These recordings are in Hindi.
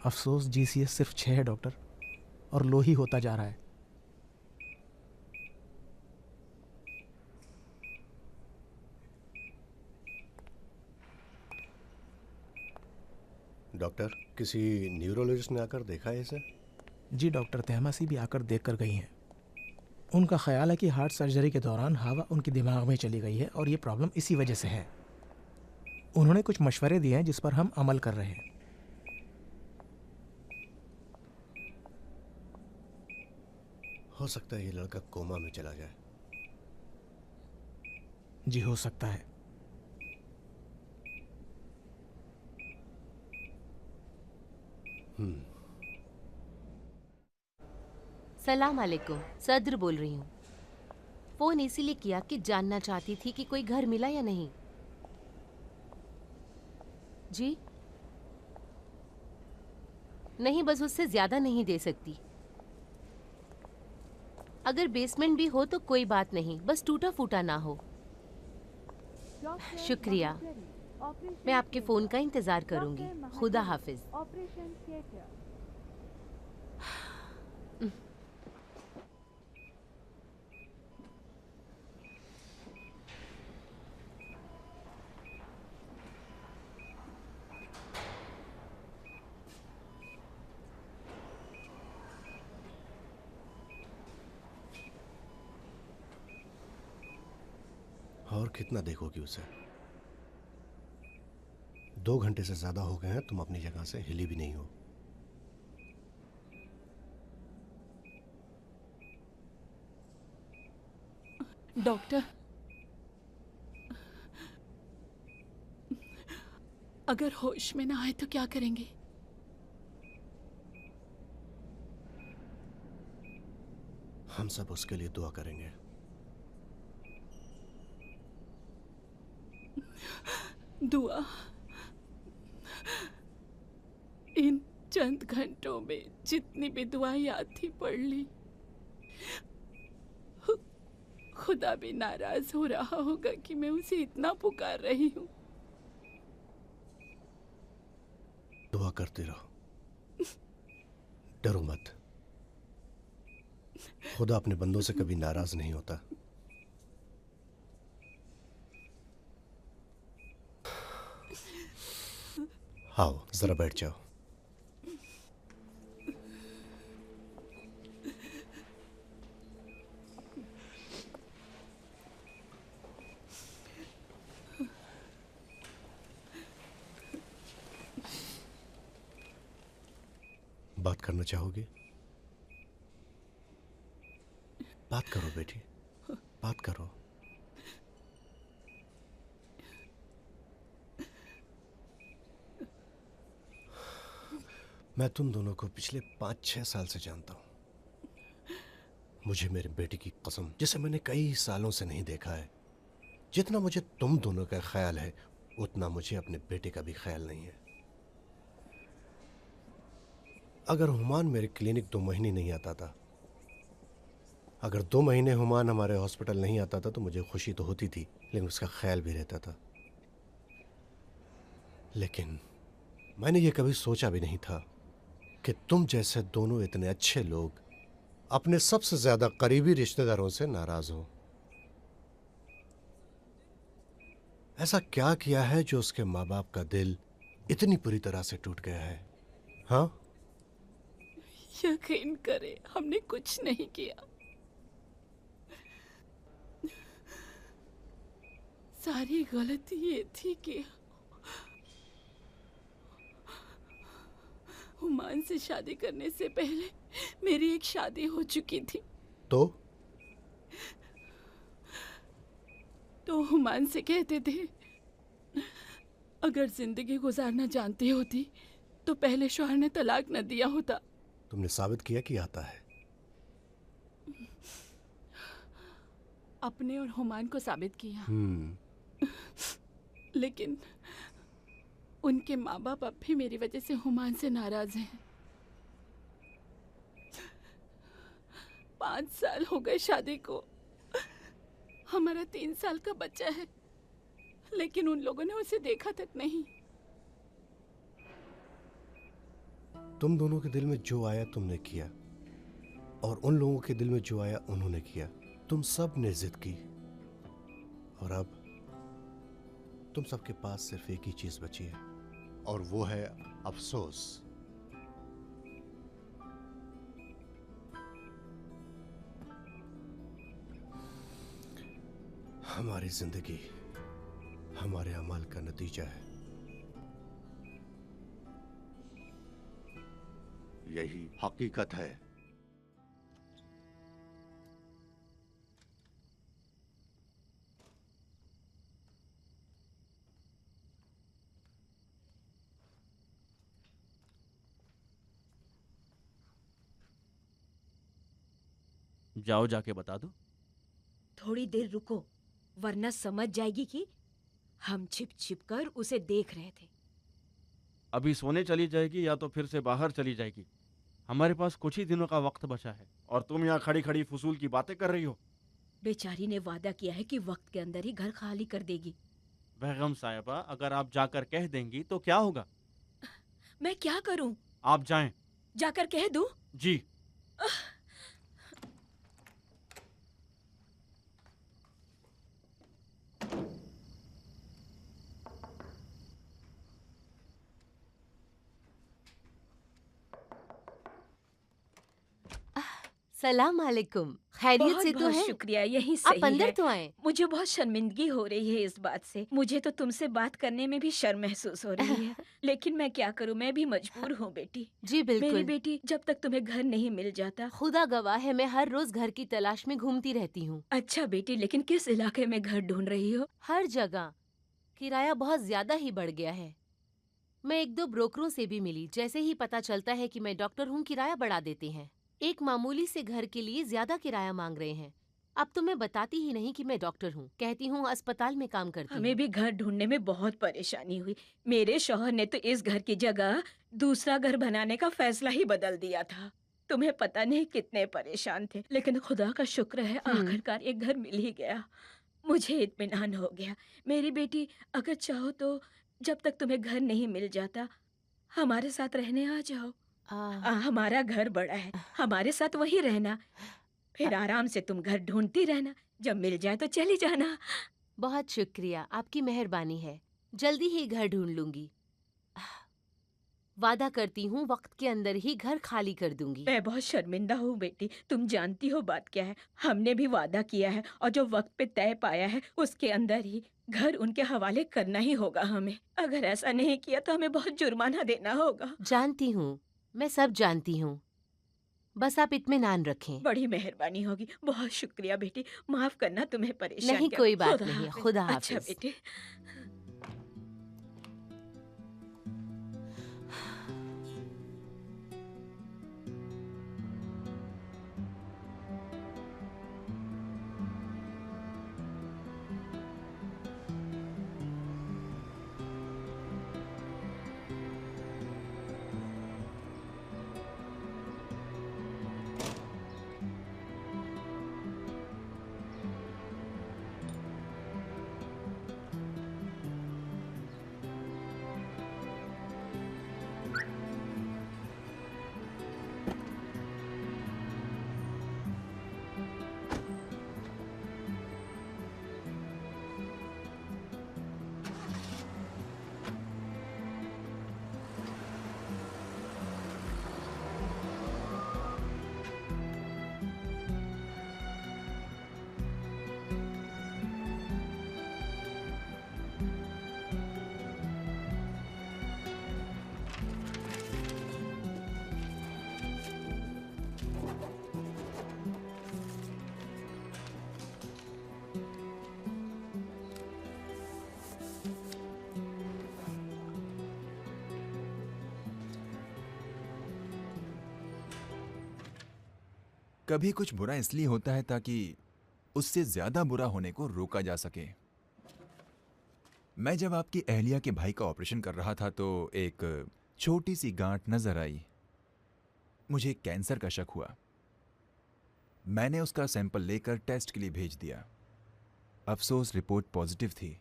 अफसोस जीसीएस सिर्फ 6 है डॉक्टर, और लो ही होता जा रहा है। डॉक्टर, किसी न्यूरोलॉजिस्ट ने आकर देखा है इसे? जी डॉक्टर, तहमासी भी आकर देख कर गई हैं। उनका ख्याल है कि हार्ट सर्जरी के दौरान हवा उनके दिमाग में चली गई है और ये प्रॉब्लम इसी वजह से है। उन्होंने कुछ मशवरे दिए हैं जिस पर हम अमल कर रहे हैं। हो सकता है ये लड़का कोमा में चला जाए। जी हो सकता है। सलाम अलैकुम, सद्र बोल रही हूँ। फोन इसीलिए किया कि जानना चाहती थी कि कोई घर मिला या नहीं। जी नहीं, बस उससे ज्यादा नहीं दे सकती। अगर बेसमेंट भी हो तो कोई बात नहीं, बस टूटा फूटा ना हो। शुक्रिया, मैं आपके फोन का इंतजार करूंगी। खुदा हाफिज। और कितना देखोगी उसे? 2 घंटे से ज्यादा हो गए हैं, तुम अपनी जगह से हिली भी नहीं हो। डॉक्टर, अगर होश में ना आए तो क्या करेंगे? हम सब उसके लिए दुआ करेंगे। दुआ? इन चंद घंटों में जितनी भी दुआएं याद थी पढ़ ली। खुदा भी नाराज हो रहा होगा कि मैं उसे इतना पुकार रही हूँ। दुआ करते रहो, डरो मत। खुदा अपने बंदों से कभी नाराज नहीं होता। आओ जरा बैठ जाओ। बात करना चाहोगे? बात करो बेटी, बात करो। मैं तुम दोनों को पिछले 5-6 साल से जानता हूं। मुझे मेरे बेटी की कसम, जिसे मैंने कई सालों से नहीं देखा है, जितना मुझे तुम दोनों का ख्याल है उतना मुझे अपने बेटे का भी ख्याल नहीं है। अगर हुमान मेरे क्लिनिक 2 महीने नहीं आता था, अगर 2 महीने हुमान हमारे हॉस्पिटल नहीं आता था तो मुझे खुशी तो होती थी, लेकिन उसका ख्याल भी रहता था। लेकिन मैंने ये कभी सोचा भी नहीं था कि तुम जैसे दोनों इतने अच्छे लोग अपने सबसे ज्यादा करीबी रिश्तेदारों से नाराज हो। ऐसा क्या किया है जो उसके माँ बाप का दिल इतनी बुरी तरह से टूट गया है? हाँ, यकीन करे, हमने कुछ नहीं किया। सारी गलती ये थी कि हुमान से शादी करने से पहले मेरी एक शादी हो चुकी थी। तो हुमान से कहते थे, अगर जिंदगी गुजारना जानती होती तो पहले शौहर ने तलाक न दिया होता। तुमने साबित किया कि आता है। अपने और हुमान को साबित किया। लेकिन उनके माँ बाप अब भी मेरी वजह से हुमान से नाराज हैं। 5 साल हो गए शादी को, हमारा 3 साल का बच्चा है, लेकिन उन लोगों ने उसे देखा तक नहीं। तुम दोनों के दिल में जो आया तुमने किया, और उन लोगों के दिल में जो आया उन्होंने किया। तुम सब ने जिद की, और अब तुम सबके पास सिर्फ एक ही चीज बची है, और वो है अफसोस। हमारी जिंदगी हमारे अमल का नतीजा है। यही हकीकत है। जाओ जाके बता दो। थोड़ी देर रुको, वरना समझ जाएगी कि हम छिप छिप कर उसे देख रहे थे। अभी सोने चली जाएगी या तो फिर से बाहर चली जाएगी। हमारे पास कुछ ही दिनों का वक्त बचा है और तुम यहाँ खड़ी खड़ी फजूल की बातें कर रही हो। बेचारी ने वादा किया है कि वक्त के अंदर ही घर खाली कर देगी। बेगम साहिबा, अगर आप जाकर कह देंगी तो क्या होगा? मैं क्या करूं? आप जाएं। जाकर कह दूं? जी। सलाम अलैकुम। खैरियत बहुत से तो बहुत है? शुक्रिया, यही आप सही अंदर है। तो आए। मुझे बहुत शर्मिंदगी हो रही है इस बात से। मुझे तो तुमसे बात करने में भी शर्म महसूस हो रही है। लेकिन मैं क्या करूं, मैं भी मजबूर हूँ बेटी। जी मेरी बिल्कुल। बेटी, जब तक तुम्हें घर नहीं मिल जाता। खुदा गवाह है, मैं हर रोज घर की तलाश में घूमती रहती हूँ। अच्छा बेटी, लेकिन किस इलाके में घर ढूंढ रही हो? हर जगह किराया बहुत ज्यादा ही बढ़ गया है। मैं एक दो ब्रोकरों से भी मिली। जैसे ही पता चलता है कि मैं डॉक्टर हूँ, किराया बढ़ा देते हैं। एक मामूली से घर के लिए ज्यादा किराया मांग रहे हैं। अब तो मैं बताती ही नहीं कि मैं डॉक्टर हूँ, कहती हूँ अस्पताल में काम करती हमें हूँ। भी घर ढूंढने में बहुत परेशानी हुई। मेरे शौहर ने तो इस घर की जगह दूसरा घर बनाने का फैसला ही बदल दिया था। तुम्हें पता नहीं कितने परेशान थे, लेकिन खुदा का शुक्र है आखिरकार एक घर मिल ही गया। मुझे इत्मीनान हो गया। मेरी बेटी, अगर चाहो तो जब तक तुम्हें घर नहीं मिल जाता, हमारे साथ रहने आ जाओ। हमारा घर बड़ा है, हमारे साथ वहीं रहना। फिर आराम से तुम घर ढूंढती रहना, जब मिल जाए तो चली जाना। बहुत शुक्रिया, आपकी मेहरबानी है। जल्दी ही घर ढूंढ लूंगी। वादा करती हूँ वक्त के अंदर ही घर खाली कर दूंगी। मैं बहुत शर्मिंदा हूँ बेटी। तुम जानती हो बात क्या है। हमने भी वादा किया है और जो वक्त पे तय पाया है उसके अंदर ही घर उनके हवाले करना ही होगा हमें। अगर ऐसा नहीं किया तो हमें बहुत जुर्माना देना होगा। जानती हूँ, मैं सब जानती हूँ। बस आप इत्मीनान रखें। बड़ी मेहरबानी होगी। बहुत शुक्रिया बेटी। माफ करना तुम्हें परेशान नहीं, किया। कोई बात खुदा नहीं। हाफिज। खुदा अच्छा हाफिज। बेटी। कभी कुछ बुरा इसलिए होता है ताकि उससे ज्यादा बुरा होने को रोका जा सके। मैं जब आपकी अहलिया के भाई का ऑपरेशन कर रहा था तो एक छोटी सी गांठ नजर आई। मुझे कैंसर का शक हुआ। मैंने उसका सैंपल लेकर टेस्ट के लिए भेज दिया। अफसोस रिपोर्ट पॉजिटिव थी।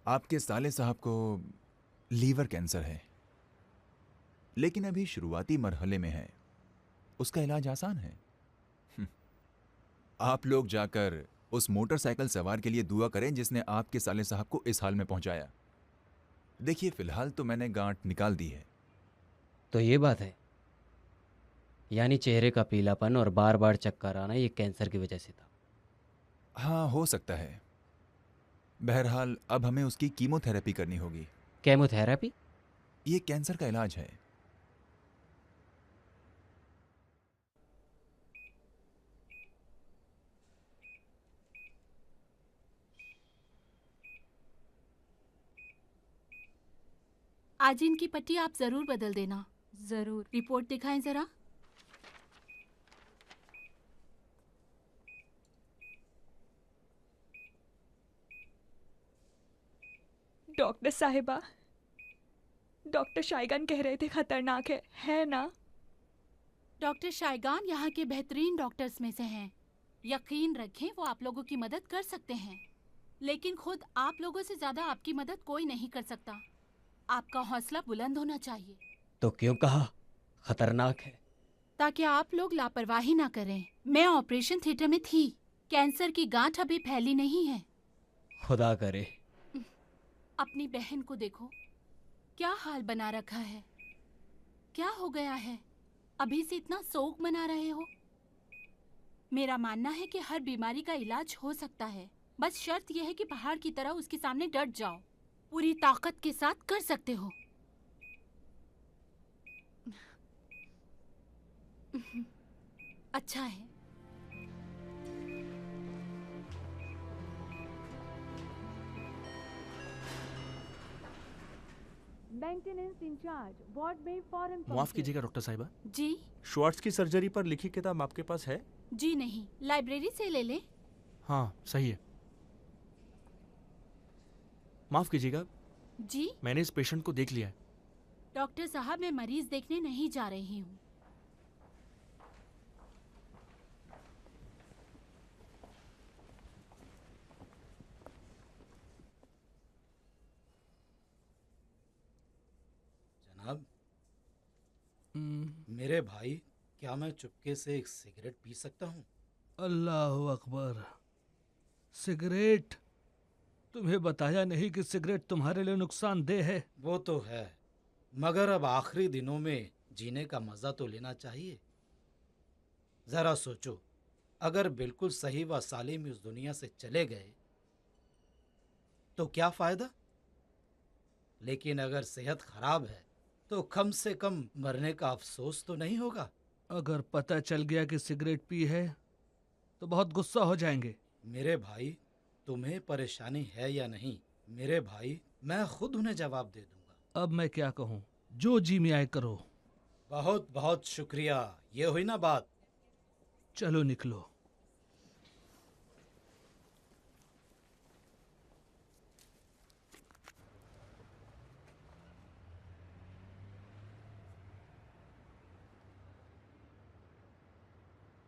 आपके साले साहब को लीवर कैंसर है। लेकिन अभी शुरुआती मरहले में है। उसका इलाज आसान है। आप लोग जाकर उस मोटरसाइकिल सवार के लिए दुआ करें जिसने आपके साले साहब को इस हाल में पहुंचाया। देखिए, फिलहाल तो मैंने गांठ निकाल दी है। तो ये बात है, यानी चेहरे का पीलापन और बार बार चक्कर आना ये कैंसर की वजह से था। हाँ, हो सकता है। बहरहाल अब हमें उसकी कीमोथेरेपी करनी होगी। केमोथेरेपी? ये कैंसर का इलाज है। आज इनकी पट्टी आप जरूर बदल देना। जरूर। रिपोर्ट दिखाएं जरा। डॉक्टर साहिबा, डॉक्टर शाइगान कह रहे थे खतरनाक है ना? डॉक्टर शाइगान यहाँ के बेहतरीन डॉक्टर्स में से हैं। यकीन रखें वो आप लोगों की मदद कर सकते हैं, लेकिन खुद आप लोगों से ज्यादा आपकी मदद कोई नहीं कर सकता। आपका हौसला बुलंद होना चाहिए। तो क्यों कहा खतरनाक है? ताकि आप लोग लापरवाही ना करें। मैं ऑपरेशन थिएटर में थी। कैंसर की गांठ अभी फैली नहीं है। खुदा करे। अपनी बहन को देखो, क्या हाल बना रखा है। क्या हो गया है? अभी से इतना शोक मना रहे हो। मेरा मानना है कि हर बीमारी का इलाज हो सकता है, बस शर्त यह है कि पहाड़ की तरह उसके सामने डट जाओ। पूरी ताकत के साथ कर सकते हो। अच्छा है। मेंटेनेंस इंचार्ज वार्ड में फौरन माफ कीजिएगा डॉक्टर साहिबा, जी? श्वार्ट्ज की सर्जरी पर लिखी किताब आपके पास है? जी नहीं, लाइब्रेरी से ले लें। हाँ, सही है। माफ कीजिएगा, जी? मैंने इस पेशेंट को देख लिया है। डॉक्टर साहब, मैं मरीज देखने नहीं जा रही हूँ। जनाब, मेरे भाई, क्या मैं चुपके से एक सिगरेट पी सकता हूँ? अल्लाह अकबर। सिगरेट? तुम्हें बताया नहीं कि सिगरेट तुम्हारे लिए नुकसानदेह है? वो तो है, मगर अब आखिरी दिनों में जीने का मजा तो लेना चाहिए। जरा सोचो, अगर बिल्कुल सही व सालिम इस दुनिया से चले गए तो क्या फायदा? लेकिन अगर सेहत खराब है तो कम से कम मरने का अफसोस तो नहीं होगा। अगर पता चल गया कि सिगरेट पी है तो बहुत गुस्सा हो जाएंगे। मेरे भाई, तुम्हें परेशानी है या नहीं? मेरे भाई, मैं खुद उन्हें जवाब दे दूंगा। अब मैं क्या कहूँ, जो जी में आए करो। बहुत बहुत शुक्रिया, ये हुई ना बात। चलो निकलो।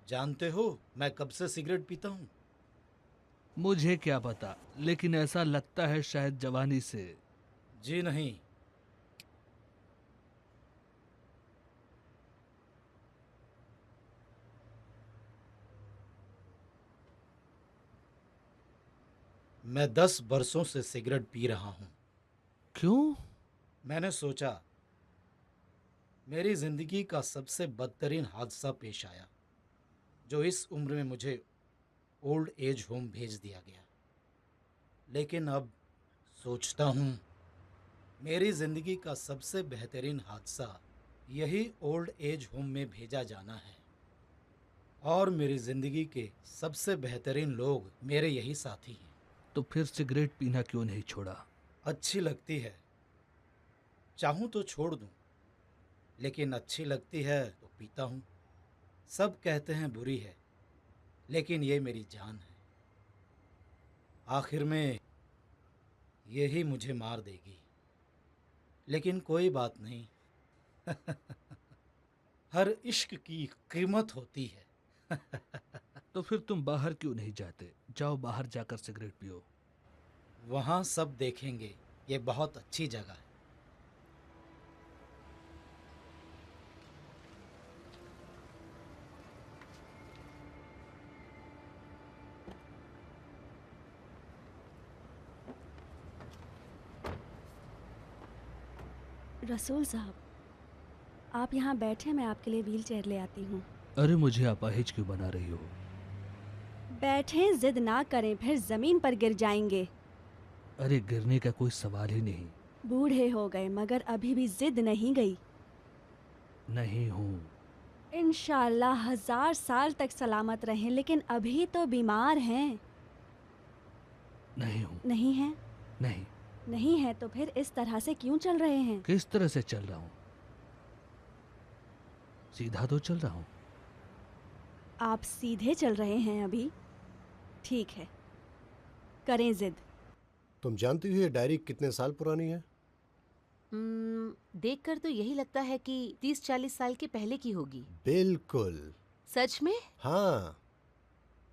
जानते हो, मैं कब से सिगरेट पीता हूँ? मुझे क्या पता, लेकिन ऐसा लगता है शायद जवानी से। जी नहीं, मैं 10 बरसों से सिगरेट पी रहा हूँ। क्यों? मैंने सोचा मेरी जिंदगी का सबसे बदतरीन हादसा पेश आया, जो इस उम्र में मुझे ओल्ड एज होम भेज दिया गया। लेकिन अब सोचता हूँ मेरी ज़िंदगी का सबसे बेहतरीन हादसा यही ओल्ड एज होम में भेजा जाना है, और मेरी ज़िंदगी के सबसे बेहतरीन लोग मेरे यही साथी हैं। तो फिर सिगरेट पीना क्यों नहीं छोड़ा? अच्छी लगती है, चाहूँ तो छोड़ दूँ, लेकिन अच्छी लगती है तो पीता हूँ। सब कहते हैं बुरी है, लेकिन ये मेरी जान है। आखिर में यही मुझे मार देगी, लेकिन कोई बात नहीं। हर इश्क की कीमत होती है। तो फिर तुम बाहर क्यों नहीं जाते? जाओ बाहर जाकर सिगरेट पियो। वहाँ सब देखेंगे, ये बहुत अच्छी जगह है। रसूल साहब, आप यहाँ बैठे, मैं आपके लिए व्हील चेयर ले आती हूँ। अरे मुझे अपाहिज क्यों बना रही हो? बैठें, जिद ना करें, फिर जमीन पर गिर जाएंगे। अरे गिरने का कोई सवाल ही नहीं। बूढ़े हो गए मगर अभी भी जिद नहीं गई। नहीं हूँ। इंशाल्लाह 1000 साल तक सलामत रहें, लेकिन अभी तो बीमार हैं। नहीं हूँ। नहीं हैं? नहीं। नहीं है तो फिर इस तरह से क्यों चल रहे हैं? किस तरह से चल रहा हूँ? सीधा तो चल रहा हूँ। आप सीधे चल रहे हैं अभी? ठीक है, करें जिद। तुम जानती हो ये डायरी कितने साल पुरानी है? देखकर तो यही लगता है कि 30-40 साल के पहले की होगी। बिल्कुल। सच में? हाँ,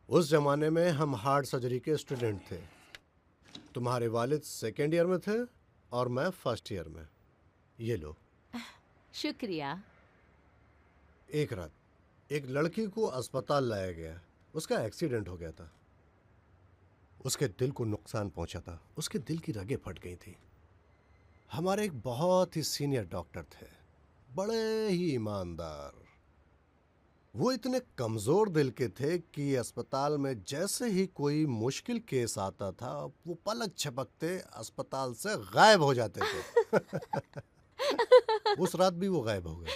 उस जमाने में हम हार्ट सर्जरी के स्टूडेंट थे। तुम्हारे वालिद सेकेंड ईयर में थे और मैं फर्स्ट ईयर में। ये लो। शुक्रिया। एक रात एक लड़की को अस्पताल लाया गया। उसका एक्सीडेंट हो गया था। उसके दिल को नुकसान पहुंचा था। उसके दिल की रगें फट गई थी। हमारे एक बहुत ही सीनियर डॉक्टर थे, बड़े ही ईमानदार। वो इतने कमजोर दिल के थे कि अस्पताल में जैसे ही कोई मुश्किल केस आता था, वो पलक झपकते अस्पताल से गायब हो जाते थे। उस रात भी वो गायब हो गए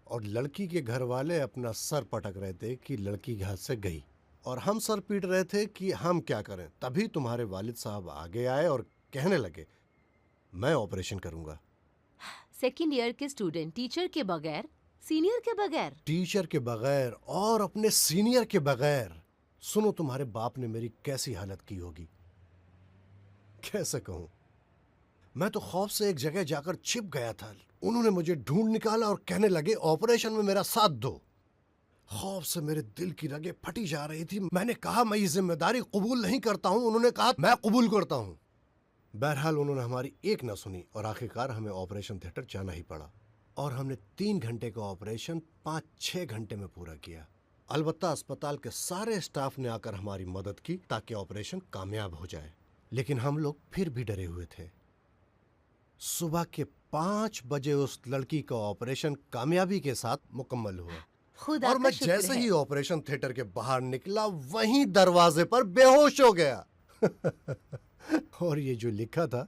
और लड़की के घर वाले अपना सर पटक रहे थे कि लड़की घर से गई, और हम सर पीट रहे थे कि हम क्या करें। तभी तुम्हारे वालिद साहब आगे आए और कहने लगे, मैं ऑपरेशन करूंगा। सेकंड ईयर के स्टूडेंट टीचर के बगैर, सीनियर के बगैर, टीचर के बगैर और अपने सीनियर के बगैर। सुनो तुम्हारे बाप ने मेरी कैसी हालत की होगी। कैसे कहूं, मैं तो खौफ से एक जगह जाकर छिप गया था। उन्होंने मुझे ढूंढ निकाला और कहने लगे, ऑपरेशन में मेरा साथ दो। खौफ से मेरे दिल की रगें फटी जा रही थी। मैंने कहा, मैं ये जिम्मेदारी कबूल नहीं करता हूं। उन्होंने कहा, मैं कबूल करता हूं। बहरहाल उन्होंने हमारी एक ना सुनी और आखिरकार हमें ऑपरेशन थिएटर जाना ही पड़ा, और हमने 3 घंटे का ऑपरेशन 5-6 घंटे में पूरा किया। अलबत्ता अस्पताल के सारे स्टाफ ने आकर हमारी मदद की ताकि ऑपरेशन कामयाब हो जाए, लेकिन हम लोग फिर भी डरे हुए थे। सुबह के 5 बजे उस लड़की का ऑपरेशन कामयाबी के साथ मुकम्मल हुआ। खुदा और का मैं शुक्र जैसे है। ही ऑपरेशन थिएटर के बाहर निकला, वहीं दरवाजे पर बेहोश हो गया। और ये जो लिखा था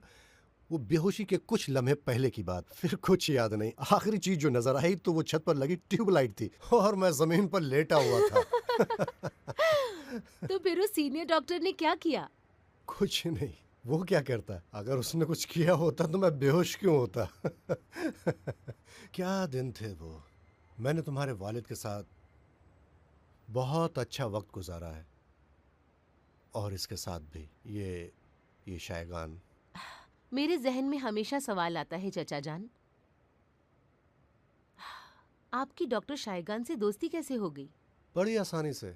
वो बेहोशी के कुछ लम्हे पहले की बात। फिर कुछ याद नहीं। आखिरी चीज जो नजर आई तो वो छत पर लगी ट्यूबलाइट थी और मैं जमीन पर लेटा हुआ था। तो फिर उस सीनियर डॉक्टर ने क्या किया? कुछ नहीं। वो क्या करता? अगर उसने कुछ किया होता तो मैं बेहोश क्यों होता? क्या दिन थे वो। मैंने तुम्हारे वालिद के साथ बहुत अच्छा वक्त गुजारा है, और इसके साथ भी ये शायगान। मेरे जहन में हमेशा सवाल आता है चचा जान, आपकी डॉक्टर शायगान से दोस्ती कैसे हो गई? बड़ी आसानी से।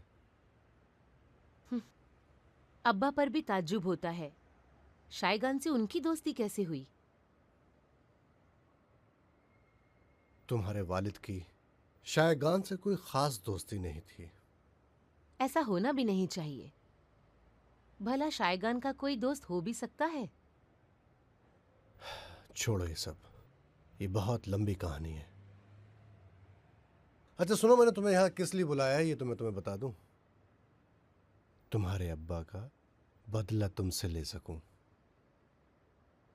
अब्बा पर भी ताज्जुब होता है, शायगान से उनकी दोस्ती कैसे हुई? तुम्हारे वालिद की शायगान से कोई खास दोस्ती नहीं थी। ऐसा होना भी नहीं चाहिए। भला शायगान का कोई दोस्त हो भी सकता है? छोड़ो ये सब, ये बहुत लंबी कहानी है। अच्छा सुनो, मैंने तुम्हें यहाँ किस लिए बुलाया है ये तो मैं तुम्हें बता दूं। तुम्हारे अब्बा का बदला तुमसे ले सकूं।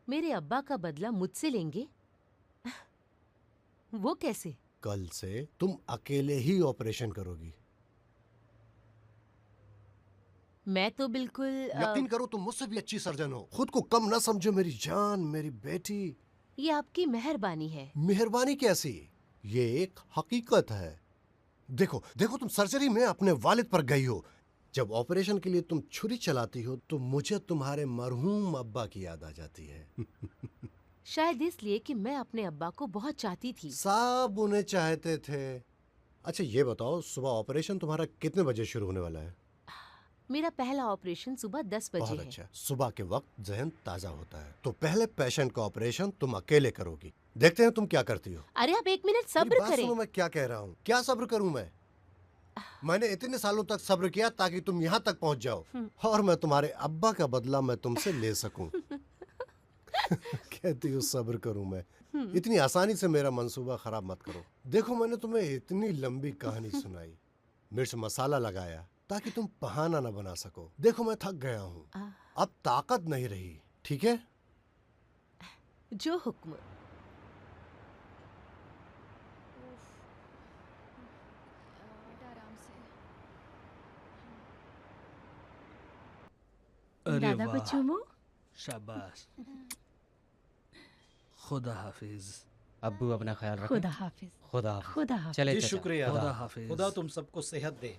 मेरे अब्बा का बदला मुझसे लेंगे? वो कैसे? कल से तुम अकेले ही ऑपरेशन करोगी। मैं तो बिल्कुल यकीन करो, तुम मुझसे भी अच्छी सर्जन हो। खुद को कम ना समझो मेरी जान, मेरी बेटी। ये आपकी मेहरबानी है। मेहरबानी कैसी? ये एक हकीकत है। देखो देखो, तुम सर्जरी में अपने वालिद पर गई हो। जब ऑपरेशन के लिए तुम छुरी चलाती हो तो मुझे तुम्हारे मरहूम अब्बा की याद आ जाती है। शायद इसलिए कि मैं अपने अब्बा को बहुत चाहती थी। सब उन्हें चाहते थे। अच्छा ये बताओ, सुबह ऑपरेशन तुम्हारा कितने बजे शुरू होने वाला है? मेरा पहला ऑपरेशन सुबह 10 बजे बहुत है। अच्छा। सुबह के वक्त जहन ताजा होता है। तो पहले पेशेंट का ऑपरेशन तुम अकेले करोगी। देखते हैं तुम क्या करती हो। अरे आप 1 मिनट मेरी सब्र बात करें। सुनो, मैं क्या कह रहा हूँ। क्या सब्र करूँ मैं? मैंने इतने सालों तक सब्र किया ताकि तुम यहाँ तक पहुँच जाओ, और मैं तुम्हारे अब्बा का बदला मैं तुमसे ले सकूं। कहती हूँ सब्र करूँ मैं। इतनी आसानी से मेरा मंसूबा खराब मत करो। देखो, मैंने तुम्हें इतनी लंबी कहानी सुनाई, मिर्च मसाला लगाया ताकि तुम बहाना ना बना सको। देखो, मैं थक गया हूँ, अब ताकत नहीं रही। ठीक है? जो हुक्म। अरे दादा को वाह, चूमो। शाबाश। खुदा हाफिज। अब्बू अपना ख्याल रखें। खुदा हाफिज। खुदा हाफिज। खुदा हाफिज। चले जी चाचा। शुक्रिया। खुदा हाफिज। खुदा तुम सबको सेहत दे।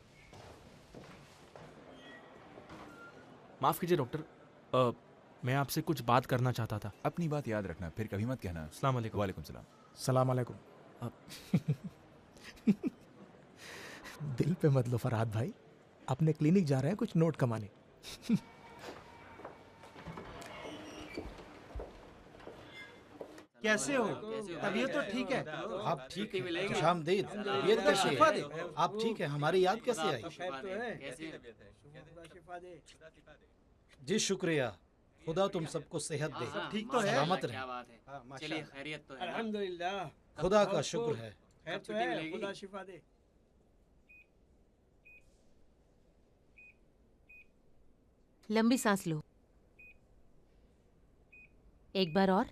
माफ़ कीजिए डॉक्टर, मैं आपसे कुछ बात करना चाहता था। अपनी बात याद रखना, फिर कभी मत कहना। अस्सलाम वालेकुम। वालेकुम सलाम। सलाम अलैकुम। दिल पे मत लो फरहाद भाई, अपने क्लिनिक जा रहे हैं कुछ नोट कमाने। कैसे हो? तबीयत तो ठीक है? आप ठीक हैं? खुशामदीद। तबीयत कैसी है? आप ठीक है? हमारी याद कैसे आई? जी शुक्रिया। खुदा तुम सबको सेहत दे। सब ठीक तो है? सलामत क्या बात है? रहे। चलिए, खैरियत तो है ना? अल्हम्दुलिल्लाह। खुदा का शुक्र है। खैर तो है, खुदा शिफा दे। लंबी सांस लो। एक बार और।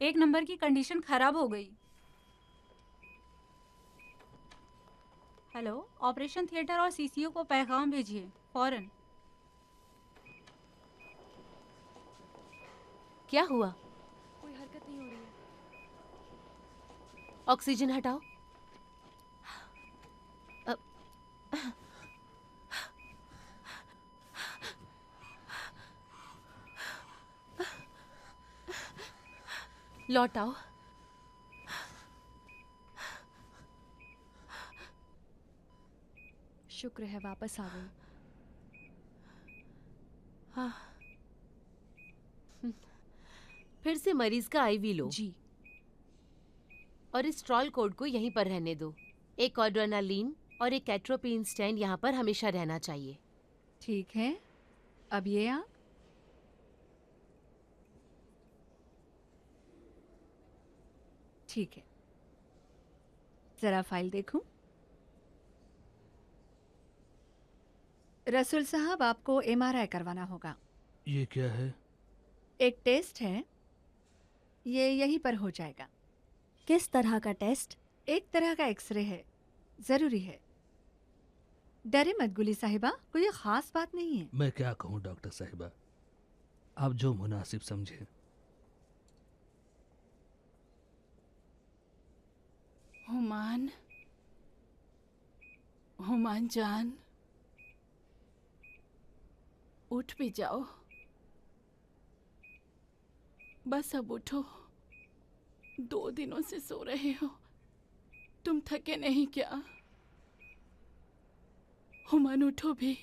एक नंबर की कंडीशन खराब हो गई। हेलो, ऑपरेशन थिएटर और सीसीयू को पैगाम भेजिए फौरन। क्या हुआ? कोई हरकत नहीं हो रही है। ऑक्सीजन हटाओ। लौट आओ। शुक्र है वापस आ गई। हाँ। फिर से मरीज का आईवी लो। जी। और इस ट्रॉल कोड को यहीं पर रहने दो। एक एड्रेनालिन और एक एट्रोपिन स्टैंड यहाँ पर हमेशा रहना चाहिए। ठीक है, अब ये आप। ठीक है, जरा फाइल देखूं। रसूल साहब, आपको एमआरआई करवाना होगा। ये क्या है? एक टेस्ट है, ये यहीं पर हो जाएगा। किस तरह का टेस्ट? एक तरह का एक्सरे है, जरूरी है। डरे मत गुली साहिबा, कोई खास बात नहीं है। मैं क्या कहूँ डॉक्टर साहिबा, आप जो मुनासिब समझे। हुमान, हुमान जान, उठ भी जाओ। बस अब उठो। 2 दिनों से सो रहे हो, तुम थके नहीं क्या? हुमान उठो भी।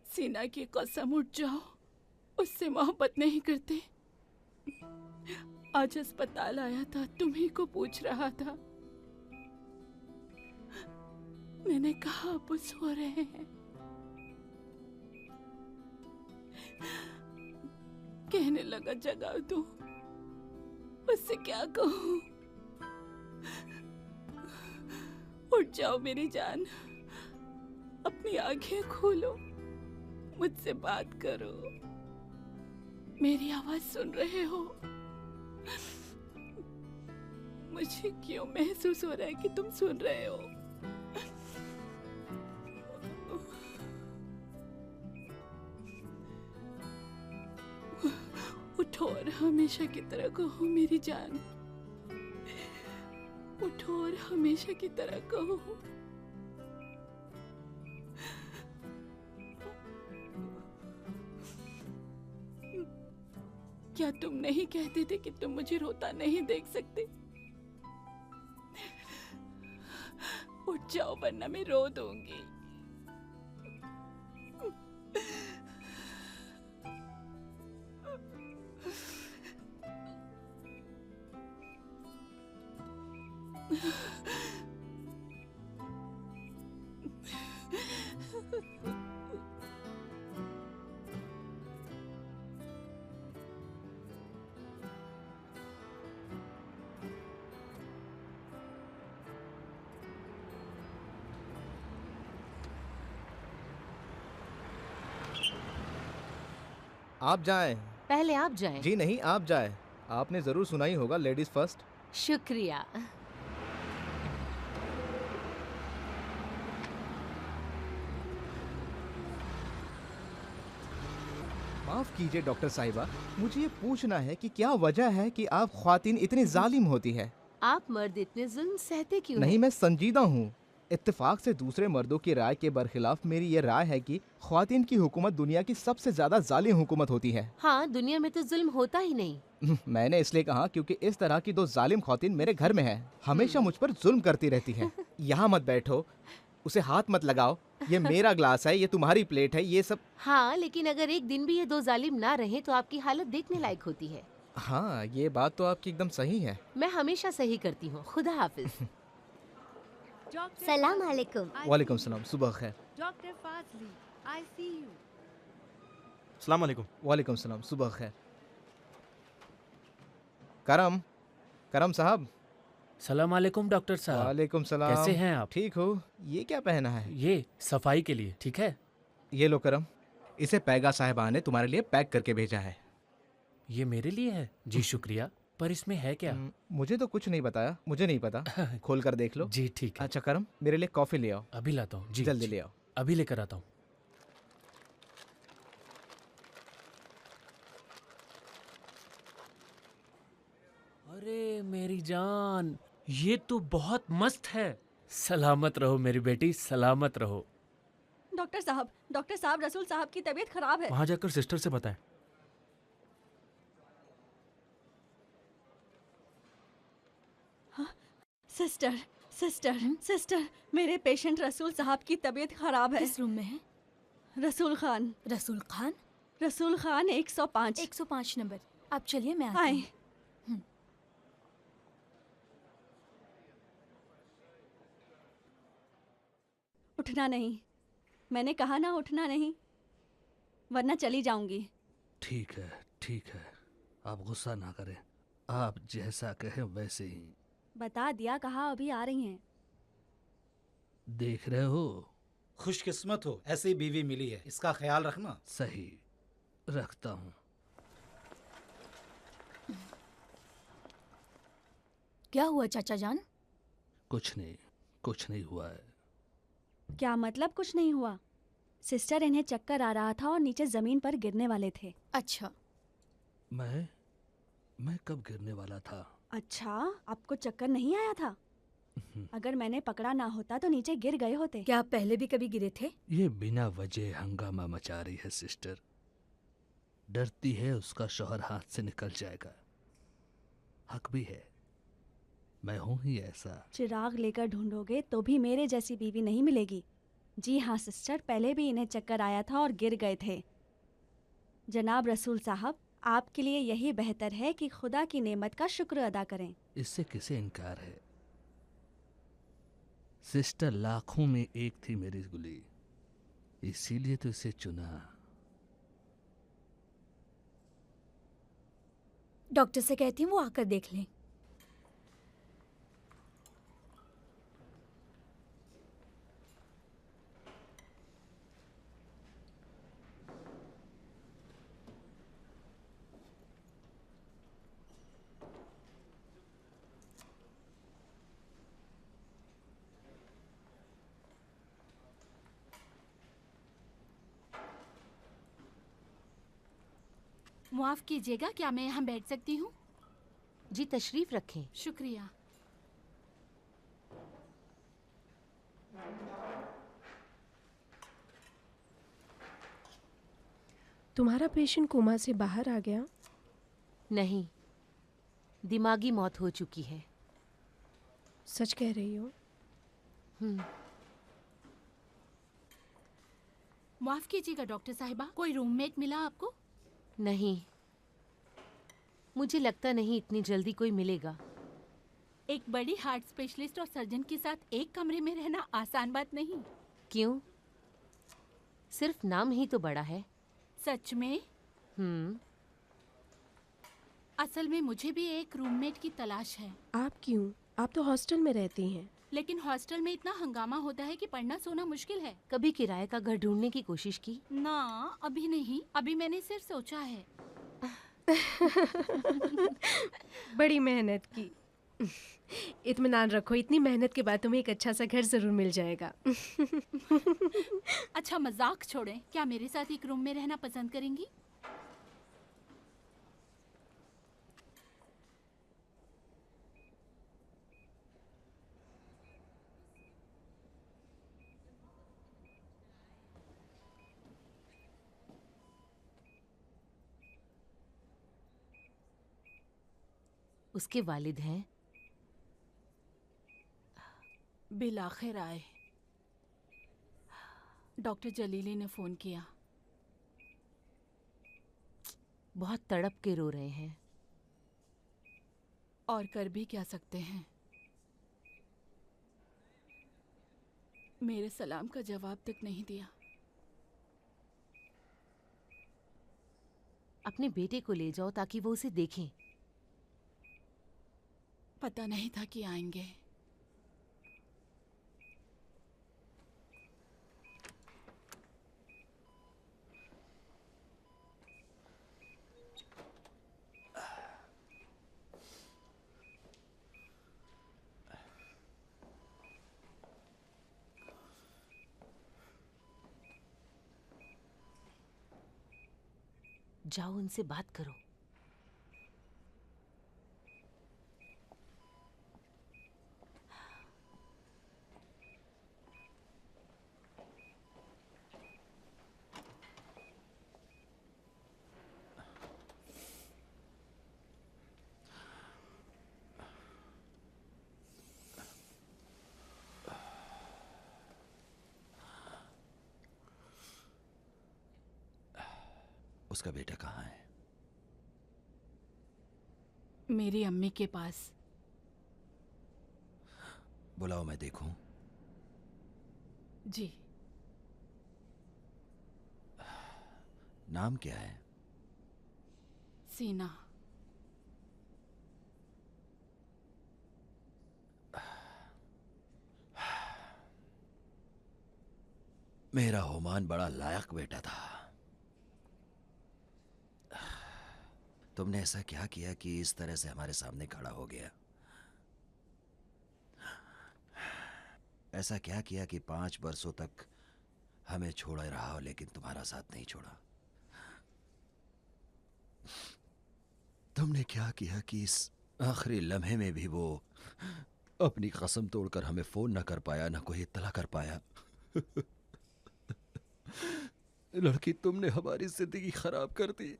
सीना की कसम उठ जाओ, उससे मोहब्बत नहीं करते। आज अस्पताल आया था, तुम्ही को पूछ रहा था। मैंने कहा अब सो रहे हैं। कहने लगा जगा दो, उससे क्या कहूं? उठ जाओ मेरी जान, अपनी आंखें खोलो, मुझसे बात करो। मेरी आवाज सुन रहे हो? मुझे क्यों महसूस हो रहा है कि तुम सुन रहे हो? उठो और हमेशा की तरह कहो मेरी जान। उठो और हमेशा की तरह कहो। क्या तुम नहीं कहते थे कि तुम मुझे रोता नहीं देख सकते? उठ जाओ वरना मैं रो दूंगी। आप जाएं। पहले आप जाएं। जी नहीं, आप जाएं। आपने जरूर सुना ही होगा लेडीज फर्स्ट। शुक्रिया। माफ कीजिए डॉक्टर साहिबा, मुझे ये पूछना है कि क्या वजह है कि आप ख्वातीन इतनी जालिम होती है? आप मर्द इतने जुल्म सहते क्यों नहीं, हैं? मैं संजीदा हूँ। इत्तेफाक से दूसरे मर्दों की राय के बरखिलाफ मेरी ये राय है कि ख्वातीन की हुकूमत दुनिया की सबसे ज्यादा जालिम हुकूमत होती है। हाँ, दुनिया में तो जुल्म होता ही नहीं। मैंने इसलिए कहा क्योंकि इस तरह की दो जालिम ख्वातीन मेरे घर में है, हमेशा मुझ पर जुल्म करती रहती हैं। यहाँ मत बैठो, उसे हाथ मत लगाओ, ये मेरा ग्लास है, ये तुम्हारी प्लेट है, ये सब। हाँ, लेकिन अगर एक दिन भी ये दो जालिम ना रहे तो आपकी हालत देखने लायक होती है। हाँ, ये बात तो आपकी एकदम सही है। मैं हमेशा सही करती हूँ। खुदा हाफिज। सलाम अलैकुम। वालेकुम सलाम, सुबह खैर। Doctor Fazli, I see you. अस्सलाम वालेकुम। वालेकुम सलाम, सुबह खैर। करम साहब। सलाम अलैकुम डॉक्टर साहब। वालेकुम सलाम। कैसे हैं आप? ठीक हो। ये क्या पहना है? ये सफाई के लिए, ठीक है? ये लो करम, इसे पैगा साहिबा ने तुम्हारे लिए पैक करके भेजा है। ये मेरे लिए है? जी शुक्रिया, पर इसमें है क्या? मुझे तो कुछ नहीं बताया, मुझे नहीं पता। खोल कर देख लो। जी ठीक है। अच्छा करम, मेरे लिए कॉफी ले आओ। अभी लाता हूँ। जी जल्दी जी, ले आओ। अभी लेकर आता हूँ। अरे मेरी जान, ये तो बहुत मस्त है। सलामत रहो मेरी बेटी, सलामत रहो। डॉक्टर साहब, रसूल साहब की तबीयत खराब है। वहां जाकर सिस्टर से बताएं। सिस्टर, मेरे पेशेंट रसूल साहब की तबीयत खराब है। किस रूम में है? रसूल खान। रसूल खान 105 नंबर। आप चलिए, मैं आती आए। हूँ। उठना नहीं, मैंने कहा ना उठना नहीं, वरना चली जाऊंगी। ठीक है, आप गुस्सा ना करें। आप जैसा कहें वैसे ही। बता दिया, कहा अभी आ रही हैं। देख रहे हो, खुशकिस्मत हो, ऐसी बीवी मिली है, इसका ख्याल रखना। सही रखता हूँ। क्या हुआ चाचा जान? कुछ नहीं हुआ है। क्या मतलब कुछ नहीं हुआ? सिस्टर, इन्हें चक्कर आ रहा था और नीचे जमीन पर गिरने वाले थे। अच्छा। मैं कब गिरने वाला था? अच्छा, आपको चक्कर नहीं आया था? अगर मैंने पकड़ा ना होता तो नीचे गिर गए होते। क्या आप पहले भी कभी गिरे थे? ये बिना वजह हंगामा मचा रही है सिस्टर। डरती है उसका शौहर हाथ से निकल जाएगा। हक भी है, मैं हूं ही ऐसा। चिराग लेकर ढूंढोगे तो भी मेरे जैसी बीवी नहीं मिलेगी। जी हाँ सिस्टर, पहले भी इन्हें चक्कर आया था और गिर गए थे। जनाब रसूल साहब, आपके लिए यही बेहतर है कि खुदा की नेमत का शुक्र अदा करें। इससे किसे इनकार है? सिस्टर लाखों में एक थी मेरी गुली, इसीलिए तो इसे चुना। डॉक्टर से कहती हूँ वो आकर देख लें। माफ कीजिएगा, क्या मैं यहाँ बैठ सकती हूँ? जी तशरीफ रखें। शुक्रिया। तुम्हारा पेशेंट कोमा से बाहर आ गया? नहीं, दिमागी मौत हो चुकी है। सच कह रही हो? माफ कीजिएगा डॉक्टर साहिबा, कोई रूममेट मिला आपको? नहीं, मुझे लगता नहीं इतनी जल्दी कोई मिलेगा। एक बड़ी हार्ट स्पेशलिस्ट और सर्जन के साथ एक कमरे में रहना आसान बात नहीं। क्यों? सिर्फ नाम ही तो बड़ा है। सच में? असल में मुझे भी एक रूममेट की तलाश है। आप क्यों? आप तो हॉस्टल में रहती हैं। लेकिन हॉस्टल में इतना हंगामा होता है कि पढ़ना सोना मुश्किल है। कभी किराए का घर ढूंढने की कोशिश की? ना, अभी नहीं। अभी मैंने सिर्फ सोचा है। बड़ी मेहनत की। इत्मीनान रखो, इतनी मेहनत के बाद तुम्हें एक अच्छा सा घर जरूर मिल जाएगा। अच्छा मजाक छोड़ें, क्या मेरे साथ एक रूम में रहना पसंद करेंगी? उसके वालिद हैं। बिल आखिर आए। डॉक्टर जलीली ने फोन किया। बहुत तड़प के रो रहे हैं। और कर भी क्या सकते हैं। मेरे सलाम का जवाब तक नहीं दिया। अपने बेटे को ले जाओ ताकि वो उसे देखें। पता नहीं था कि आएंगे। जाओ उनसे बात करो। उसका बेटा कहाँ है? मेरी अम्मी के पास। बुलाओ, मैं देखूं। जी। नाम क्या है? सीना। मेरा होमान बड़ा लायक बेटा था। तुमने ऐसा क्या किया कि इस तरह से हमारे सामने खड़ा हो गया? ऐसा क्या किया कि 5 बरसों तक हमें छोड़ा रहा लेकिन तुम्हारा साथ नहीं छोड़ा? तुमने क्या किया कि इस आखिरी लम्हे में भी वो अपनी कसम तोड़कर हमें फोन न कर पाया, न कोई इत्तला कर पाया? लड़की, तुमने हमारी जिंदगी खराब कर दी।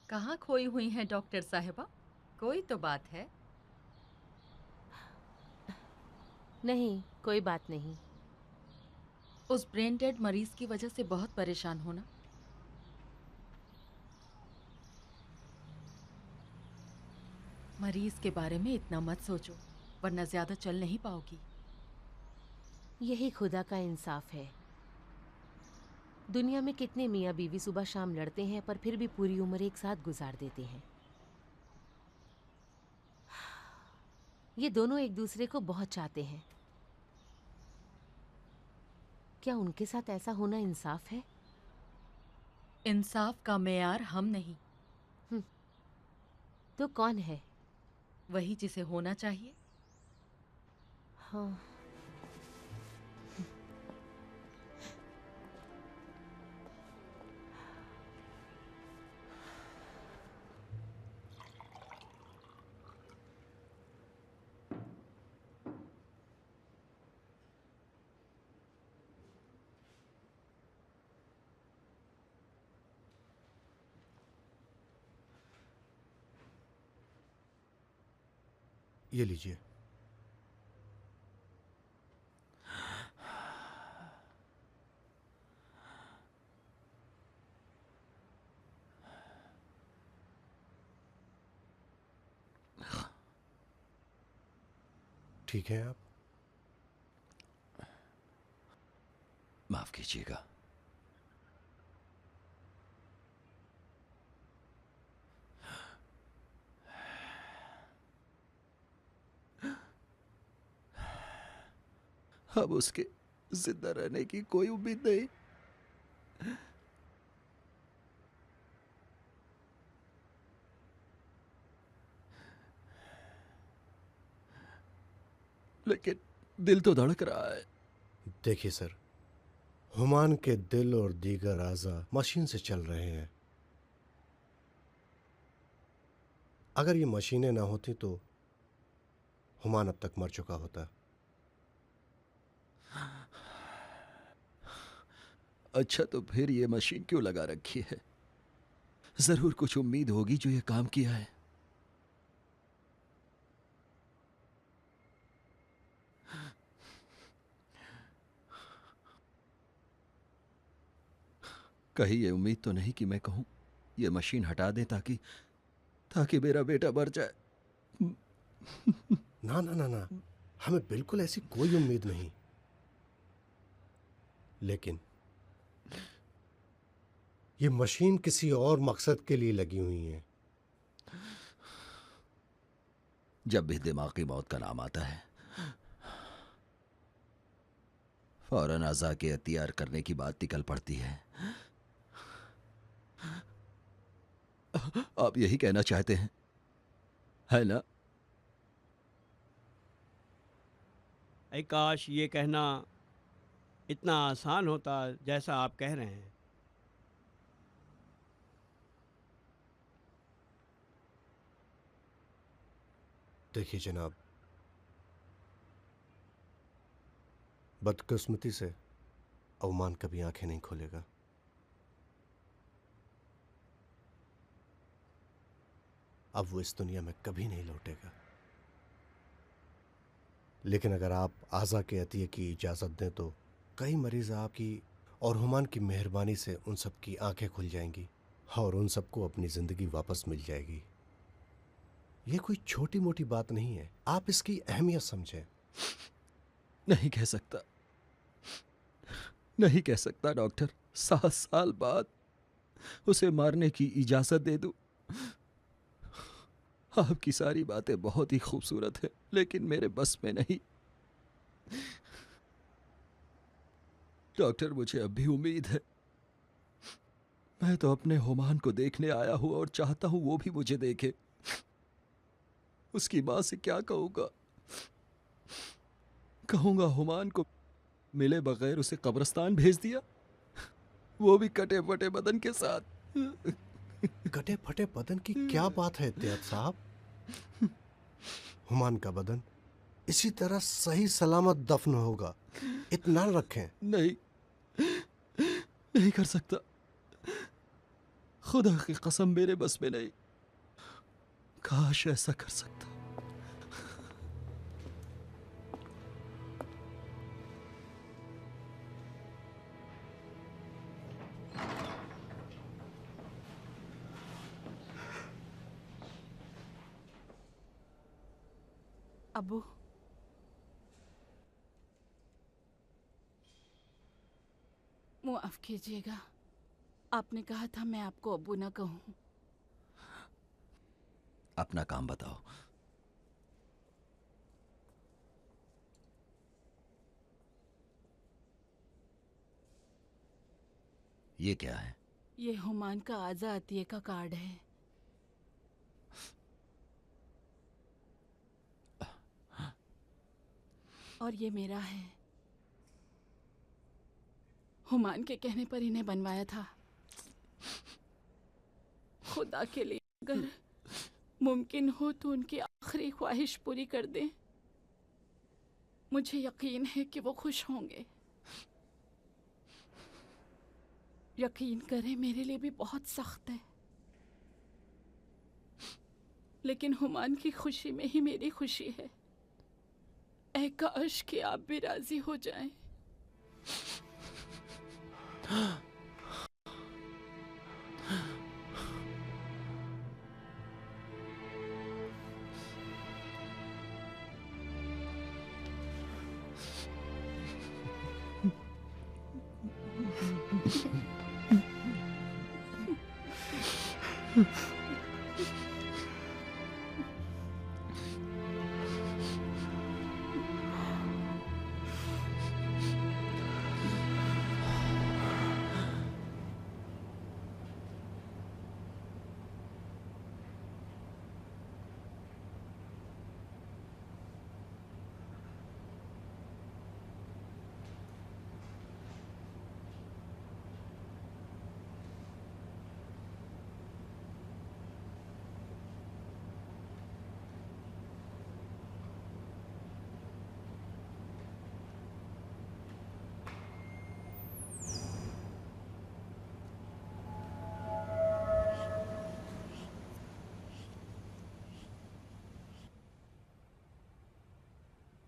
कहाँ खोई हुई हैं डॉक्टर साहिबा? कोई तो बात है? नहीं, कोई बात नहीं। उस ब्रेन डेड मरीज की वजह से बहुत परेशान होना। मरीज के बारे में इतना मत सोचो, वरना ज्यादा चल नहीं पाओगी। यही खुदा का इंसाफ है। दुनिया में कितने मियाँ बीवी सुबह शाम लड़ते हैं पर फिर भी पूरी उम्र एक साथ गुजार देते हैं। ये दोनों एक दूसरे को बहुत चाहते हैं। क्या उनके साथ ऐसा होना इंसाफ है? इंसाफ का मेयार हम नहीं। तो कौन है? वही जिसे होना चाहिए। हाँ। ये लीजिए। ठीक है आप? माफ कीजिएगा। अब उसके जिंदा रहने की कोई उम्मीद नहीं। लेकिन दिल तो धड़क रहा है। देखिए सर, हुमान के दिल और दीगर आज़ा मशीन से चल रहे हैं। अगर ये मशीनें ना होती तो हुमान अब तक मर चुका होता। अच्छा, तो फिर ये मशीन क्यों लगा रखी है? जरूर कुछ उम्मीद होगी जो ये काम किया है। कहीं ये उम्मीद तो नहीं कि मैं कहूं ये मशीन हटा दें ताकि ताकि मेरा बेटा मर जाए। ना ना ना ना, हमें बिल्कुल ऐसी कोई उम्मीद नहीं। लेकिन ये मशीन किसी और मकसद के लिए लगी हुई है। जब भी दिमागी मौत का नाम आता है फौरन अज़ा के अख्तियार करने की बात निकल पड़ती है। आप यही कहना चाहते हैं, है ना? ऐ काश ये कहना इतना आसान होता जैसा आप कह रहे हैं। देखिए जनाब, बदकिस्मती से अवमान कभी आंखें नहीं खोलेगा। अब वो इस दुनिया में कभी नहीं लौटेगा। लेकिन अगर आप आज़ा के अतिये की इजाज़त दें तो कई मरीज आपकी और हुमान की मेहरबानी से उन सब की आंखें खुल जाएंगी और उन सबको अपनी ज़िंदगी वापस मिल जाएगी। ये कोई छोटी मोटी बात नहीं है, आप इसकी अहमियत समझें। नहीं कह सकता, नहीं कह सकता डॉक्टर। 7 साल बाद उसे मारने की इजाजत दे दूं। आपकी सारी बातें बहुत ही खूबसूरत हैं, लेकिन मेरे बस में नहीं। डॉक्टर, मुझे अब भी उम्मीद है। मैं तो अपने हुमान को देखने आया हूं और चाहता हूं वो भी मुझे देखे। उसकी मां से क्या कहूंगा? कहूंगा हुमान को मिले बगैर उसे कब्रिस्तान भेज दिया, वो भी कटे फटे बदन के साथ। कटे फटे बदन की क्या बात है इत्तेहाद साहब? हुमान का बदन इसी तरह सही सलामत दफन होगा, इत्मीनान रखें। नहीं, नहीं कर सकता। खुदा की कसम मेरे बस में नहीं। काश ऐसा कर सकता। अबू, माफ कीजिएगा, आपने कहा था मैं आपको अबू ना कहूं। अपना काम बताओ। ये क्या है? ये हुमान का आज़ा अतिये का कार्ड है। और ये मेरा है। हुमान के कहने पर इन्हें बनवाया था। खुदा के लिए अगर मुमकिन हो तो उनकी आखिरी ख्वाहिश पूरी कर दें। मुझे यकीन है कि वो खुश होंगे। यकीन करें, मेरे लिए भी बहुत सख्त है, लेकिन हुमान की खुशी में ही मेरी खुशी है। ऐ काश कि आप भी राजी हो जाएं।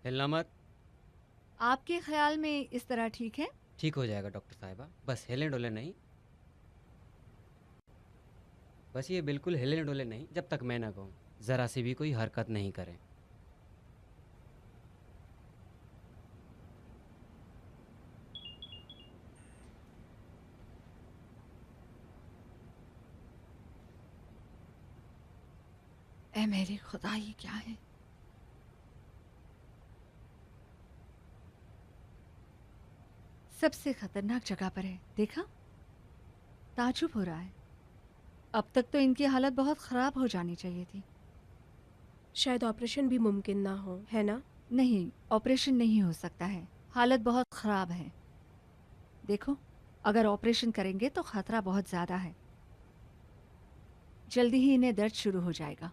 हिलना मत। आपके ख्याल में इस तरह ठीक है? ठीक हो जाएगा डॉक्टर साहिबा, बस हिले डोले नहीं। बस ये बिल्कुल हिले डोले नहीं जब तक मैं ना कहूँ। ज़रा सी भी कोई हरकत नहीं करें। ए मेरे खुदा, ये क्या है? सबसे खतरनाक जगह पर है, देखा? ताजुब हो रहा है। अब तक तो इनकी हालत बहुत ख़राब हो जानी चाहिए थी। शायद ऑपरेशन भी मुमकिन ना हो, है ना? नहीं, ऑपरेशन नहीं हो सकता है। हालत बहुत ख़राब है। देखो, अगर ऑपरेशन करेंगे तो ख़तरा बहुत ज़्यादा है। जल्दी ही इन्हें दर्द शुरू हो जाएगा।